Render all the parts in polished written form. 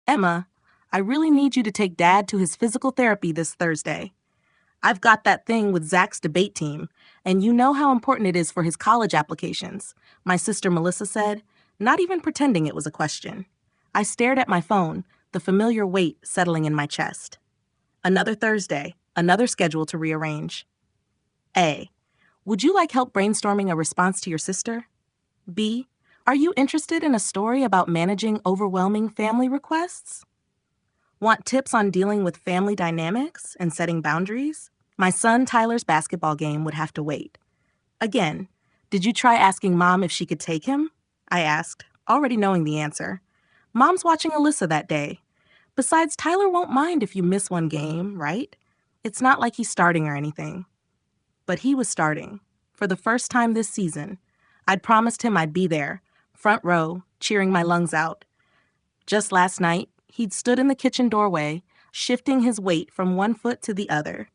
Emma, I really need you to take Dad to his physical therapy this Thursday. I've got that thing with Zach's debate team, and you know how important it is for his college applications, my sister Melissa said, not even pretending it was a question. I stared at my phone, the familiar weight settling in my chest. Another Thursday, another schedule to rearrange. A. Would you like help brainstorming a response to your sister? B. Are you interested in a story about managing overwhelming family requests? Want tips on dealing with family dynamics and setting boundaries? My son Tyler's basketball game would have to wait. Again, did you try asking Mom if she could take him? I asked, already knowing the answer. Mom's watching Alyssa that day. Besides, Tyler won't mind if you miss one game, right? It's not like he's starting or anything. But he was starting. For the first time this season. I'd promised him I'd be there, front row, cheering my lungs out. Just last night, he'd stood in the kitchen doorway, shifting his weight from one foot to the other.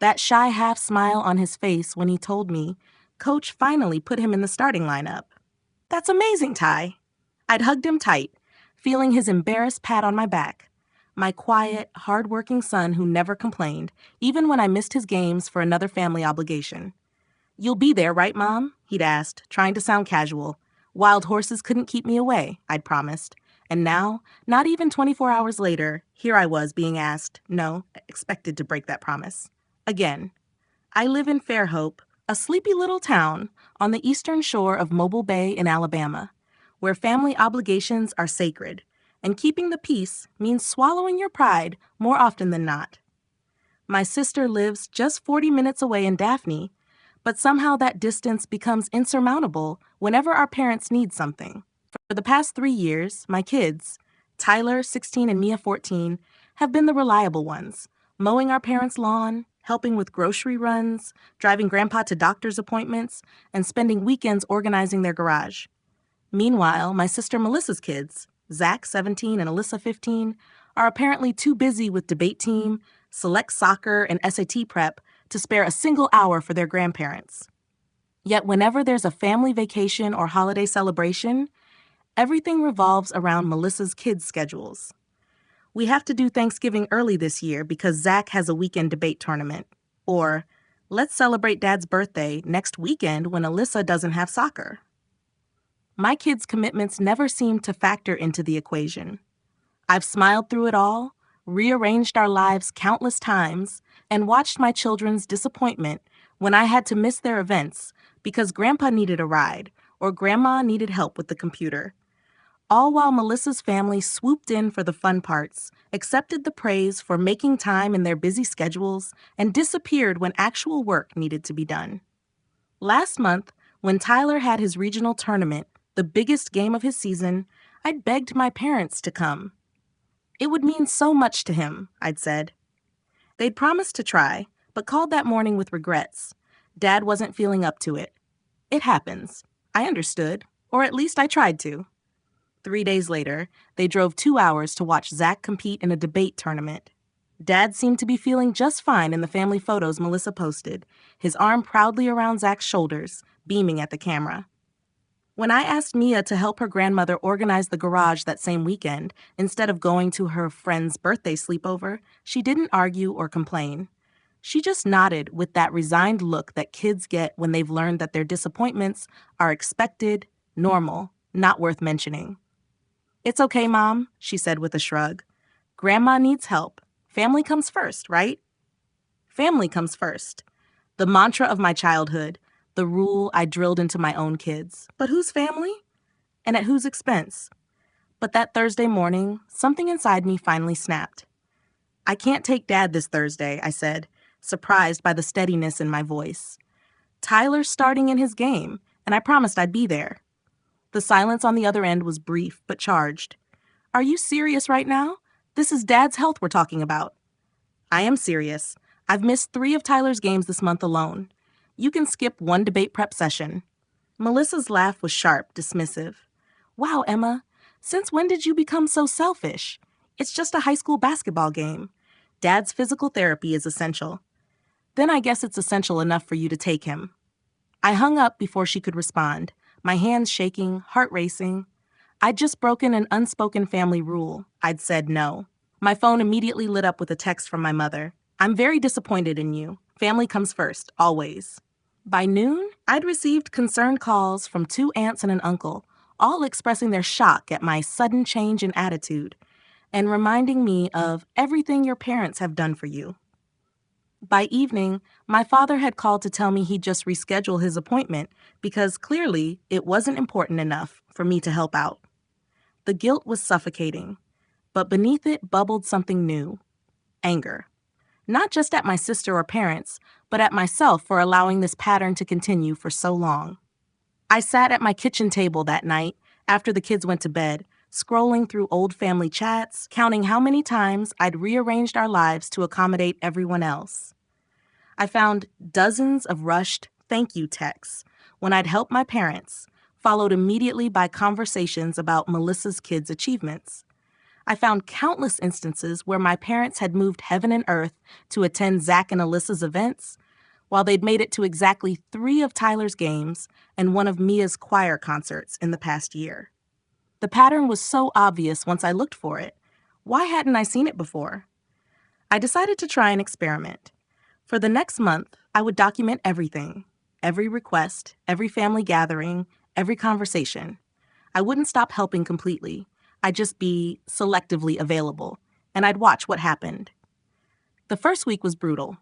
That shy half smile on his face when he told me, Coach finally put him in the starting lineup. That's amazing, Ty. I'd hugged him tight, feeling his embarrassed pat on my back. My quiet, hard-working son who never complained, even when I missed his games for another family obligation. You'll be there, right, Mom? He'd asked, trying to sound casual. Wild horses couldn't keep me away, I'd promised. And now, not even 24 hours later, here I was being asked, no, expected to break that promise. Again. I live in Fairhope, a sleepy little town on the eastern shore of Mobile Bay in Alabama, where family obligations are sacred, and keeping the peace means swallowing your pride more often than not. My sister lives just 40 minutes away in Daphne, but somehow that distance becomes insurmountable whenever our parents need something. For the past 3 years, my kids, Tyler, 16, and Mia, 14, have been the reliable ones, mowing our parents' lawn, helping with grocery runs, driving Grandpa to doctor's appointments, and spending weekends organizing their garage. Meanwhile, my sister Melissa's kids, Zach, 17, and Alyssa, 15, are apparently too busy with debate team, select soccer, and SAT prep to spare a single hour for their grandparents. Yet whenever there's a family vacation or holiday celebration, everything revolves around Melissa's kids' schedules. We have to do Thanksgiving early this year because Zach has a weekend debate tournament. Or, let's celebrate Dad's birthday next weekend when Alyssa doesn't have soccer. My kids' commitments never seem to factor into the equation. I've smiled through it all, rearranged our lives countless times, and watched my children's disappointment when I had to miss their events because Grandpa needed a ride or Grandma needed help with the computer. All while Melissa's family swooped in for the fun parts, accepted the praise for making time in their busy schedules, and disappeared when actual work needed to be done. Last month, when Tyler had his regional tournament, the biggest game of his season, I'd begged my parents to come. It would mean so much to him, I'd said. They'd promised to try, but called that morning with regrets. Dad wasn't feeling up to it. It happens. I understood, or at least I tried to. 3 days later, they drove 2 hours to watch Zach compete in a debate tournament. Dad seemed to be feeling just fine in the family photos Melissa posted, his arm proudly around Zach's shoulders, beaming at the camera. When I asked Mia to help her grandmother organize the garage that same weekend, instead of going to her friend's birthday sleepover, she didn't argue or complain. She just nodded with that resigned look that kids get when they've learned that their disappointments are expected, normal, not worth mentioning. It's okay, Mom, she said with a shrug. Grandma needs help. Family comes first, right? Family comes first. The mantra of my childhood, the rule I drilled into my own kids. But whose family? And at whose expense? But that Thursday morning, something inside me finally snapped. I can't take Dad this Thursday, I said, surprised by the steadiness in my voice. Tyler's starting in his game, and I promised I'd be there. The silence on the other end was brief but charged. Are you serious right now? This is Dad's health we're talking about. I am serious. I've missed 3 of Tyler's games this month alone. You can skip 1 debate prep session. Melissa's laugh was sharp, dismissive. Wow, Emma, since when did you become so selfish? It's just a high school basketball game. Dad's physical therapy is essential. Then I guess it's essential enough for you to take him. I hung up before she could respond, my hands shaking, heart racing. I'd just broken an unspoken family rule. I'd said no. My phone immediately lit up with a text from my mother. I'm very disappointed in you. Family comes first, always. By noon, I'd received concerned calls from 2 aunts and an uncle, all expressing their shock at my sudden change in attitude and reminding me of everything your parents have done for you. By evening, my father had called to tell me he'd just reschedule his appointment because clearly it wasn't important enough for me to help out. The guilt was suffocating, but beneath it bubbled something new: anger. Not just at my sister or parents, but at myself for allowing this pattern to continue for so long. I sat at my kitchen table that night after the kids went to bed, scrolling through old family chats, counting how many times I'd rearranged our lives to accommodate everyone else. I found dozens of rushed thank you texts when I'd helped my parents, followed immediately by conversations about Melissa's kids' achievements. I found countless instances where my parents had moved heaven and earth to attend Zach and Alyssa's events, while they'd made it to exactly 3 of Tyler's games and one of Mia's choir concerts in the past year. The pattern was so obvious once I looked for it. Why hadn't I seen it before? I decided to try an experiment. For the next month, I would document everything: every request, every family gathering, every conversation. I wouldn't stop helping completely. I'd just be selectively available, and I'd watch what happened. The first week was brutal.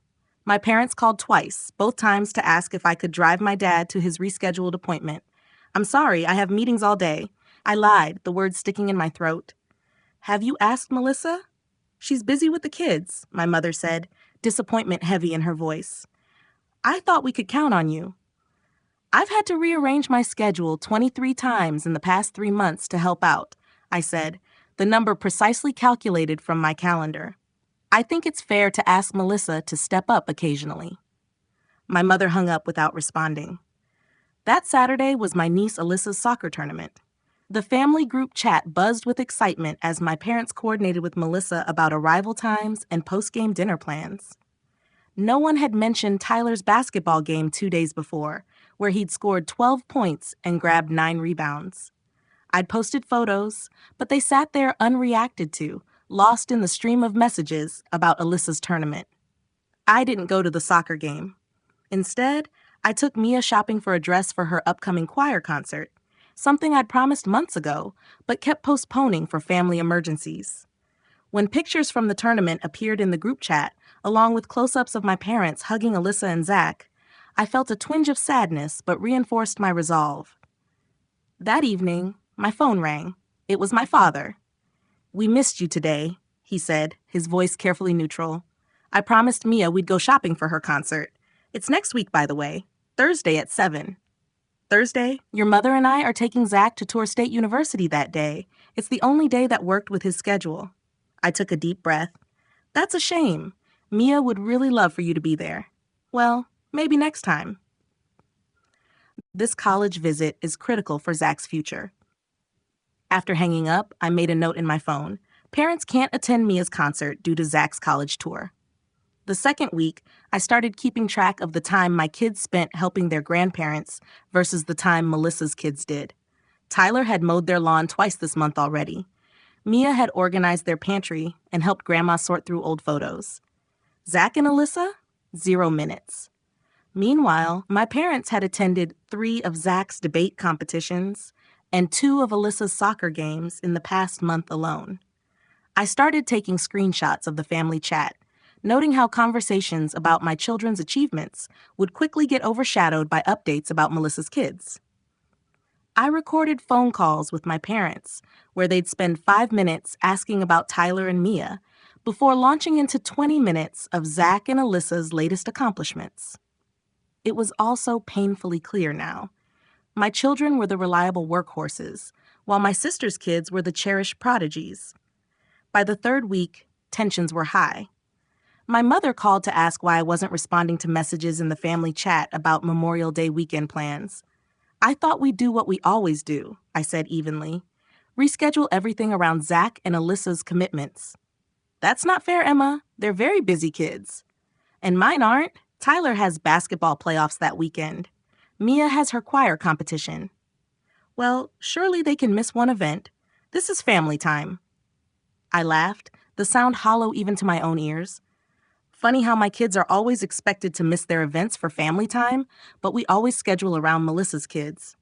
My parents called twice, both times to ask if I could drive my dad to his rescheduled appointment. I'm sorry, I have meetings all day. I lied, the words sticking in my throat. Have you asked Melissa? She's busy with the kids, my mother said, disappointment heavy in her voice. I thought we could count on you. I've had to rearrange my schedule 23 times in the past 3 months to help out, I said, the number precisely calculated from my calendar. I think it's fair to ask Melissa to step up occasionally. My mother hung up without responding. That Saturday was my niece Alyssa's soccer tournament. The family group chat buzzed with excitement as my parents coordinated with Melissa about arrival times and post-game dinner plans. No one had mentioned Tyler's basketball game 2 days before, where he'd scored 12 points and grabbed 9 rebounds. I'd posted photos, but they sat there unreacted to, lost in the stream of messages about Alyssa's tournament. I didn't go to the soccer game. Instead, I took Mia shopping for a dress for her upcoming choir concert, something I'd promised months ago, but kept postponing for family emergencies. When pictures from the tournament appeared in the group chat, along with close-ups of my parents hugging Alyssa and Zach, I felt a twinge of sadness but reinforced my resolve. That evening, my phone rang. It was my father. We missed you today, he said, his voice carefully neutral. I promised Mia we'd go shopping for her concert. It's next week, by the way, Thursday at 7. Thursday, your mother and I are taking Zach to tour State University that day. It's the only day that worked with his schedule. I took a deep breath. That's a shame. Mia would really love for you to be there. Well, maybe next time. This college visit is critical for Zach's future. After hanging up, I made a note in my phone. Parents can't attend Mia's concert due to Zach's college tour. The second week, I started keeping track of the time my kids spent helping their grandparents versus the time Melissa's kids did. Tyler had mowed their lawn twice this month already. Mia had organized their pantry and helped Grandma sort through old photos. Zach and Alyssa? 0 minutes. Meanwhile, my parents had attended 3 of Zach's debate competitions and 2 of Alyssa's soccer games in the past month alone. I started taking screenshots of the family chat, noting how conversations about my children's achievements would quickly get overshadowed by updates about Melissa's kids. I recorded phone calls with my parents, where they'd spend 5 minutes asking about Tyler and Mia, before launching into 20 minutes of Zach and Alyssa's latest accomplishments. It was also painfully clear now. My children were the reliable workhorses, while my sister's kids were the cherished prodigies. By the 3rd week, tensions were high. My mother called to ask why I wasn't responding to messages in the family chat about Memorial Day weekend plans. I thought we'd do what we always do, I said evenly. Reschedule everything around Zach and Alyssa's commitments. That's not fair, Emma. They're very busy kids. And mine aren't. Tyler has basketball playoffs that weekend. Mia has her choir competition. Well, surely they can miss one event. This is family time. I laughed, the sound hollow even to my own ears. Funny how my kids are always expected to miss their events for family time, but we always schedule around Melissa's kids.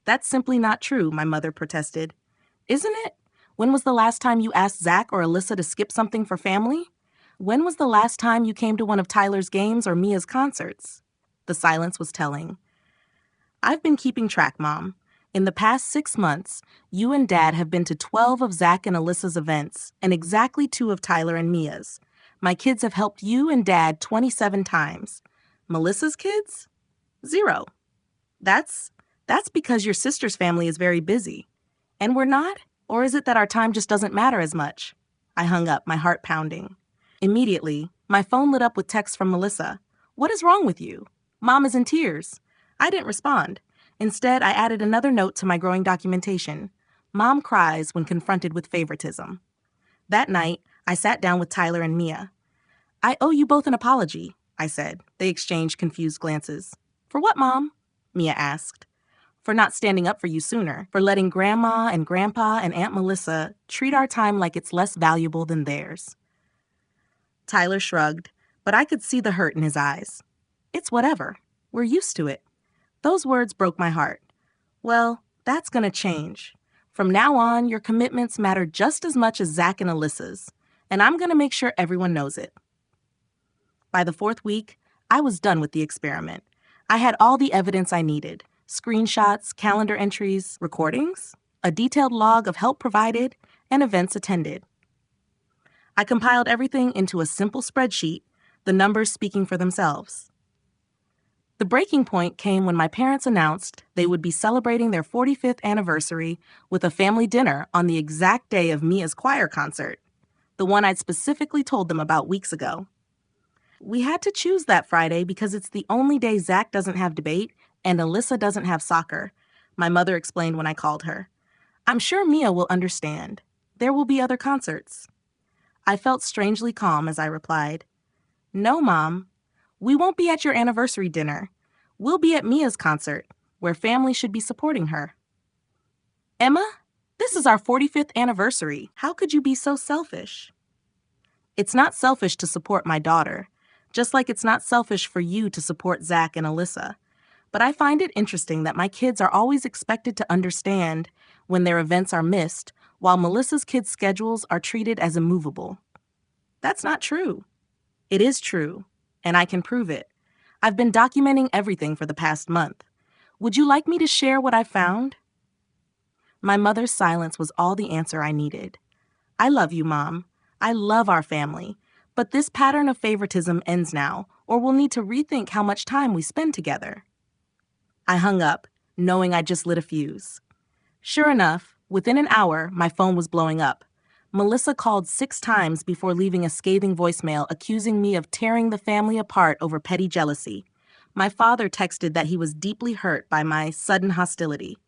That's simply not true, my mother protested. Isn't it? When was the last time you asked Zach or Alyssa to skip something for family? When was the last time you came to one of Tyler's games or Mia's concerts? The silence was telling. I've been keeping track, Mom. In the past 6 months, you and Dad have been to 12 of Zach and Alyssa's events and exactly 2 of Tyler and Mia's. My kids have helped you and Dad 27 times. Melissa's kids? 0. That's because your sister's family is very busy. And we're not? Or is it that our time just doesn't matter as much? I hung up, my heart pounding. Immediately, my phone lit up with text from Melissa. What is wrong with you? Mom is in tears. I didn't respond. Instead, I added another note to my growing documentation. Mom cries when confronted with favoritism. That night, I sat down with Tyler and Mia. I owe you both an apology, I said. They exchanged confused glances. For what, Mom? Mia asked. For not standing up for you sooner, for letting Grandma and Grandpa and Aunt Melissa treat our time like it's less valuable than theirs. Tyler shrugged, but I could see the hurt in his eyes. It's whatever. We're used to it. Those words broke my heart. Well, that's going to change. From now on, your commitments matter just as much as Zach and Alyssa's, and I'm going to make sure everyone knows it. By the 4th week, I was done with the experiment. I had all the evidence I needed. Screenshots, calendar entries, recordings, a detailed log of help provided, and events attended. I compiled everything into a simple spreadsheet, the numbers speaking for themselves. The breaking point came when my parents announced they would be celebrating their 45th anniversary with a family dinner on the exact day of Mia's choir concert, the one I'd specifically told them about weeks ago. We had to choose that Friday because it's the only day Zach doesn't have debate and Alyssa doesn't have soccer, my mother explained when I called her. I'm sure Mia will understand. There will be other concerts. I felt strangely calm as I replied, No, Mom. We won't be at your anniversary dinner. We'll be at Mia's concert, where family should be supporting her. Emma, this is our 45th anniversary. How could you be so selfish? It's not selfish to support my daughter, just like it's not selfish for you to support Zach and Alyssa. But I find it interesting that my kids are always expected to understand when their events are missed, while Melissa's kids' schedules are treated as immovable. That's not true. It is true, and I can prove it. I've been documenting everything for the past month. Would you like me to share what I found? My mother's silence was all the answer I needed. I love you, Mom. I love our family. But this pattern of favoritism ends now, or we'll need to rethink how much time we spend together. I hung up, knowing I just lit a fuse. Sure enough, within an hour, my phone was blowing up. Melissa called 6 times before leaving a scathing voicemail accusing me of tearing the family apart over petty jealousy. My father texted that he was deeply hurt by my sudden hostility.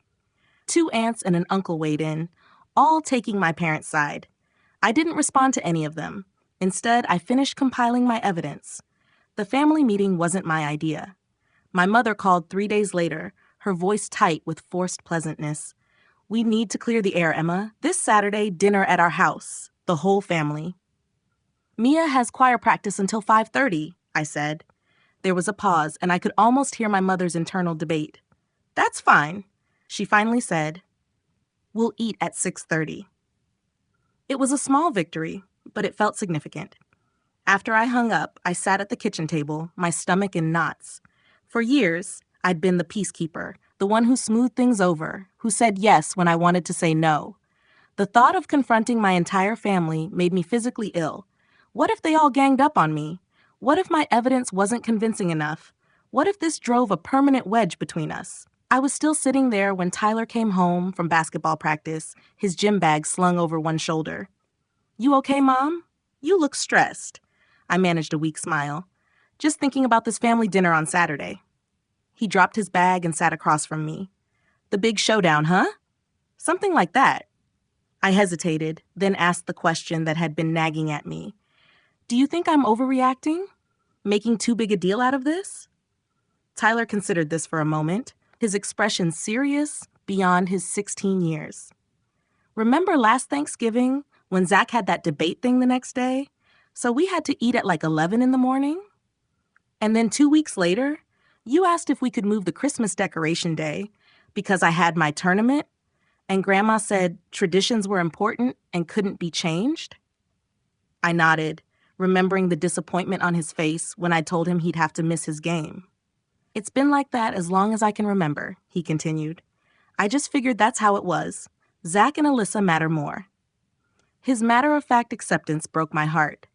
2 aunts and an uncle weighed in, all taking my parents' side. I didn't respond to any of them. Instead, I finished compiling my evidence. The family meeting wasn't my idea. My mother called 3 days later, her voice tight with forced pleasantness. We need to clear the air, Emma. This Saturday, dinner at our house. The whole family. Mia has choir practice until 5:30, I said. There was a pause, and I could almost hear my mother's internal debate. That's fine, she finally said. We'll eat at 6:30. It was a small victory, but it felt significant. After I hung up, I sat at the kitchen table, my stomach in knots. For years, I'd been the peacekeeper, the one who smoothed things over, who said yes when I wanted to say no. The thought of confronting my entire family made me physically ill. What if they all ganged up on me? What if my evidence wasn't convincing enough? What if this drove a permanent wedge between us? I was still sitting there when Tyler came home from basketball practice, his gym bag slung over one shoulder. You okay, Mom? You look stressed. I managed a weak smile. Just thinking about this family dinner on Saturday. He dropped his bag and sat across from me. The big showdown, huh? Something like that. I hesitated, then asked the question that had been nagging at me. Do you think I'm overreacting? Making too big a deal out of this? Tyler considered this for a moment, his expression serious beyond his 16 years. Remember last Thanksgiving when Zach had that debate thing the next day? So we had to eat at like 11 in the morning? And then 2 weeks later, you asked if we could move the Christmas decoration day because I had my tournament, and Grandma said traditions were important and couldn't be changed? I nodded, remembering the disappointment on his face when I told him he'd have to miss his game. It's been like that as long as I can remember, he continued. I just figured that's how it was. Zach and Alyssa matter more. His matter-of-fact acceptance broke my heart.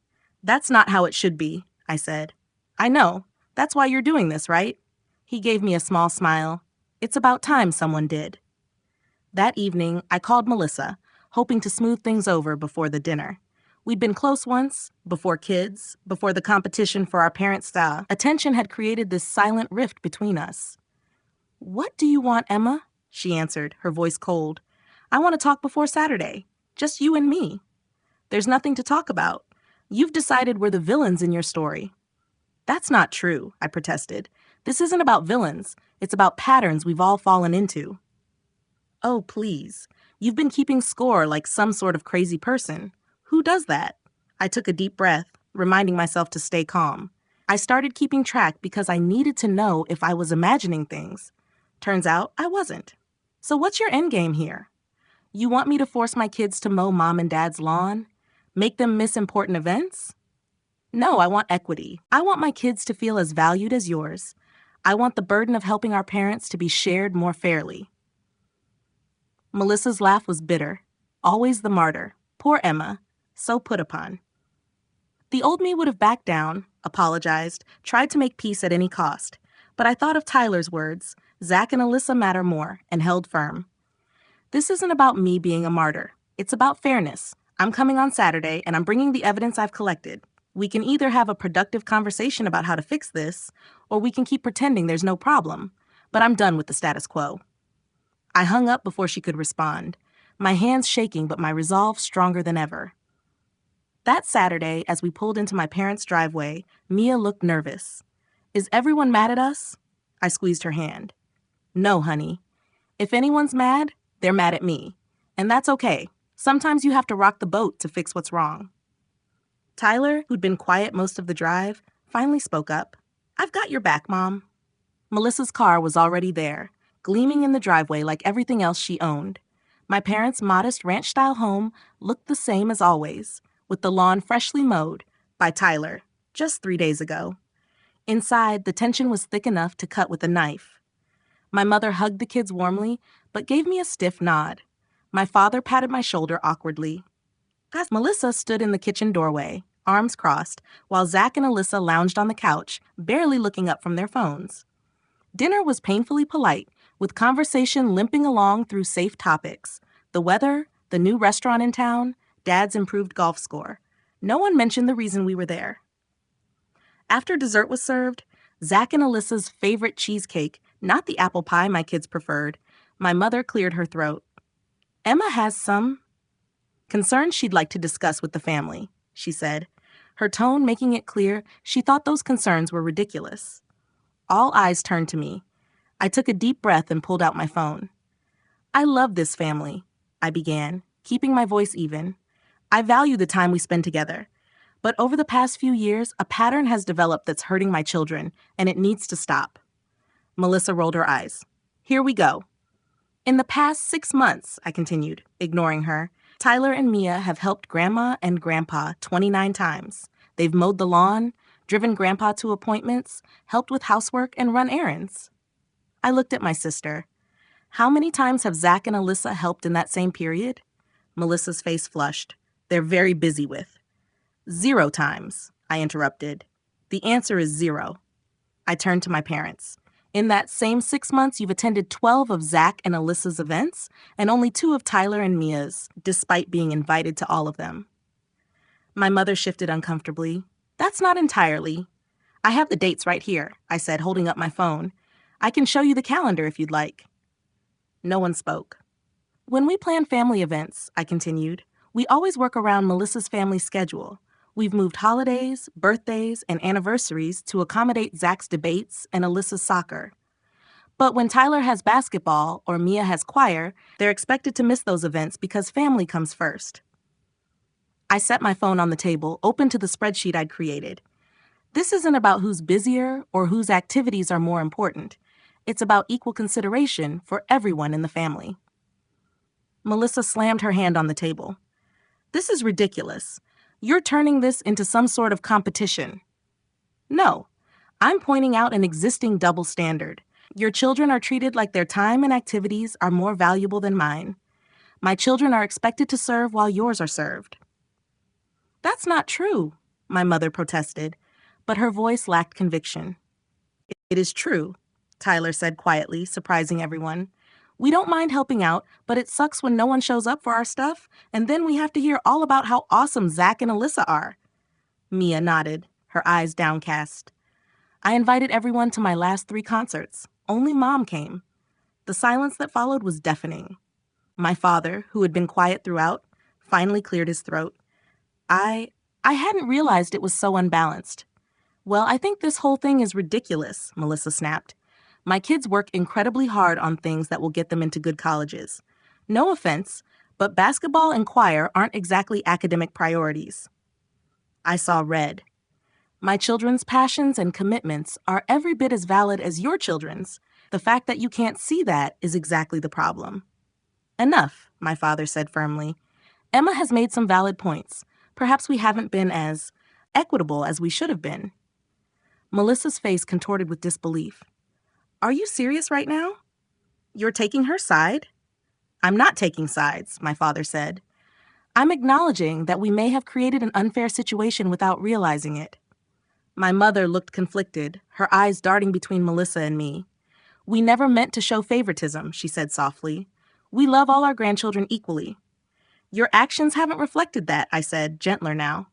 That's not how it should be, I said. I know. That's why you're doing this, right? He gave me a small smile. It's about time someone did. That evening, I called Melissa, hoping to smooth things over before the dinner. We'd been close once, before kids, before the competition for our parents' saw. Attention had created this silent rift between us. What do you want, Emma? She answered, her voice cold. I want to talk before Saturday. Just you and me. There's nothing to talk about. You've decided we're the villains in your story. That's not true, I protested. This isn't about villains. It's about patterns we've all fallen into. Oh, please. You've been keeping score like some sort of crazy person. Who does that? I took a deep breath, reminding myself to stay calm. I started keeping track because I needed to know if I was imagining things. Turns out I wasn't. So what's your endgame here? You want me to force my kids to mow mom and dad's lawn? Make them miss important events? No, I want equity. I want my kids to feel as valued as yours. I want the burden of helping our parents to be shared more fairly. Melissa's laugh was bitter. Always the martyr. Poor Emma. So put upon. The old me would have backed down, apologized, tried to make peace at any cost. But I thought of Tyler's words, Zach and Alyssa matter more, and held firm. This isn't about me being a martyr. It's about fairness. I'm coming on Saturday, and I'm bringing the evidence I've collected. We can either have a productive conversation about how to fix this, or we can keep pretending there's no problem. But I'm done with the status quo. I hung up before she could respond, my hands shaking but my resolve stronger than ever. That Saturday, as we pulled into my parents' driveway, Mia looked nervous. Is everyone mad at us? I squeezed her hand. No, honey. If anyone's mad, they're mad at me. And that's okay. Sometimes you have to rock the boat to fix what's wrong. Tyler, who'd been quiet most of the drive, finally spoke up. I've got your back, Mom. Melissa's car was already there, gleaming in the driveway like everything else she owned. My parents' modest ranch-style home looked the same as always, with the lawn freshly mowed by Tyler just 3 days ago. Inside, the tension was thick enough to cut with a knife. My mother hugged the kids warmly, but gave me a stiff nod. My father patted my shoulder awkwardly. As Melissa stood in the kitchen doorway, arms crossed, while Zach and Alyssa lounged on the couch, barely looking up from their phones. Dinner was painfully polite, with conversation limping along through safe topics. The weather, the new restaurant in town, Dad's improved golf score. No one mentioned the reason we were there. After dessert was served, Zach and Alyssa's favorite cheesecake, not the apple pie my kids preferred, my mother cleared her throat. Emma has some concerns she'd like to discuss with the family, she said, her tone making it clear she thought those concerns were ridiculous. All eyes turned to me. I took a deep breath and pulled out my phone. I love this family, I began, keeping my voice even. I value the time we spend together. But over the past few years, a pattern has developed that's hurting my children, and it needs to stop. Melissa rolled her eyes. Here we go. In the past 6 months, I continued, ignoring her, Tyler and Mia have helped Grandma and Grandpa 29 times. They've mowed the lawn, driven Grandpa to appointments, helped with housework, and run errands. I looked at my sister. How many times have Zach and Alyssa helped in that same period? Melissa's face flushed. They're very busy with. 0 times, I interrupted. The answer is 0. I turned to my parents. In that same 6 months, you've attended 12 of Zach and Alyssa's events, and only 2 of Tyler and Mia's, despite being invited to all of them. My mother shifted uncomfortably. That's not entirely. I have the dates right here, I said, holding up my phone. I can show you the calendar if you'd like. No one spoke. When we plan family events, I continued, we always work around Melissa's family schedule. We've moved holidays, birthdays, and anniversaries to accommodate Zach's debates and Alyssa's soccer. But when Tyler has basketball or Mia has choir, they're expected to miss those events because family comes first. I set my phone on the table, open to the spreadsheet I'd created. This isn't about who's busier or whose activities are more important. It's about equal consideration for everyone in the family. Melissa slammed her hand on the table. This is ridiculous. You're turning this into some sort of competition. No, I'm pointing out an existing double standard. Your children are treated like their time and activities are more valuable than mine. My children are expected to serve while yours are served. That's not true, my mother protested, but her voice lacked conviction. It is true, Tyler said quietly, surprising everyone. We don't mind helping out, but it sucks when no one shows up for our stuff, and then we have to hear all about how awesome Zach and Alyssa are. Mia nodded, her eyes downcast. I invited everyone to my last 3 concerts. Only Mom came. The silence that followed was deafening. My father, who had been quiet throughout, finally cleared his throat. I hadn't realized it was so unbalanced. Well, I think this whole thing is ridiculous, Melissa snapped. My kids work incredibly hard on things that will get them into good colleges. No offense, but basketball and choir aren't exactly academic priorities. I saw red. My children's passions and commitments are every bit as valid as your children's. The fact that you can't see that is exactly the problem. Enough, my father said firmly. Emma has made some valid points. Perhaps we haven't been as equitable as we should have been. Melissa's face contorted with disbelief. Are you serious right now? You're taking her side? I'm not taking sides, my father said. I'm acknowledging that we may have created an unfair situation without realizing it. My mother looked conflicted, her eyes darting between Melissa and me. We never meant to show favoritism, she said softly. We love all our grandchildren equally. Your actions haven't reflected that, I said, gentler now.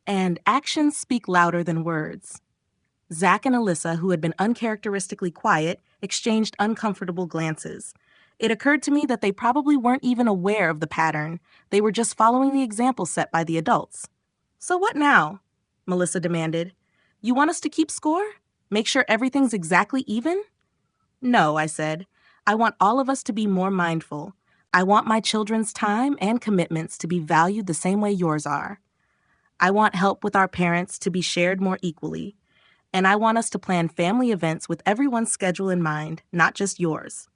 And actions speak louder than words. Zach and Alyssa, who had been uncharacteristically quiet, exchanged uncomfortable glances. It occurred to me that they probably weren't even aware of the pattern. They were just following the example set by the adults. So what now? Melissa demanded. You want us to keep score? Make sure everything's exactly even? No, I said. I want all of us to be more mindful. I want my children's time and commitments to be valued the same way yours are. I want help with our parents to be shared more equally. And I want us to plan family events with everyone's schedule in mind, not just yours.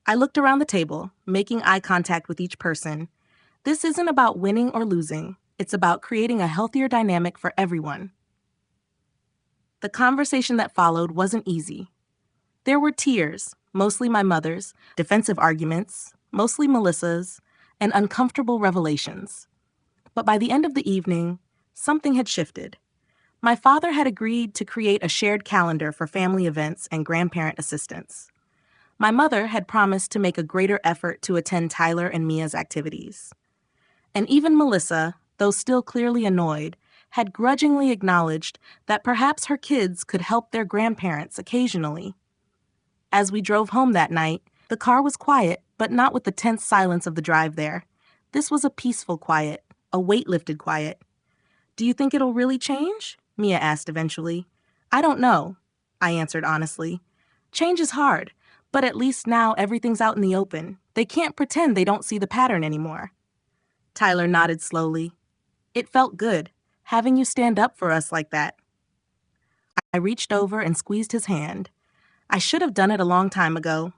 I looked around the table, making eye contact with each person. This isn't about winning or losing. It's about creating a healthier dynamic for everyone. The conversation that followed wasn't easy. There were tears, mostly my mother's, defensive arguments, mostly Melissa's, and uncomfortable revelations. But by the end of the evening, something had shifted. My father had agreed to create a shared calendar for family events and grandparent assistance. My mother had promised to make a greater effort to attend Tyler and Mia's activities. And even Melissa, though still clearly annoyed, had grudgingly acknowledged that perhaps her kids could help their grandparents occasionally. As we drove home that night, the car was quiet, but not with the tense silence of the drive there. This was a peaceful quiet, a weight-lifted quiet. Do you think it'll really change? Mia asked eventually. I don't know, I answered honestly. Change is hard, but at least now everything's out in the open. They can't pretend they don't see the pattern anymore. Tyler nodded slowly. It felt good, having you stand up for us like that. I reached over and squeezed his hand. I should have done it a long time ago,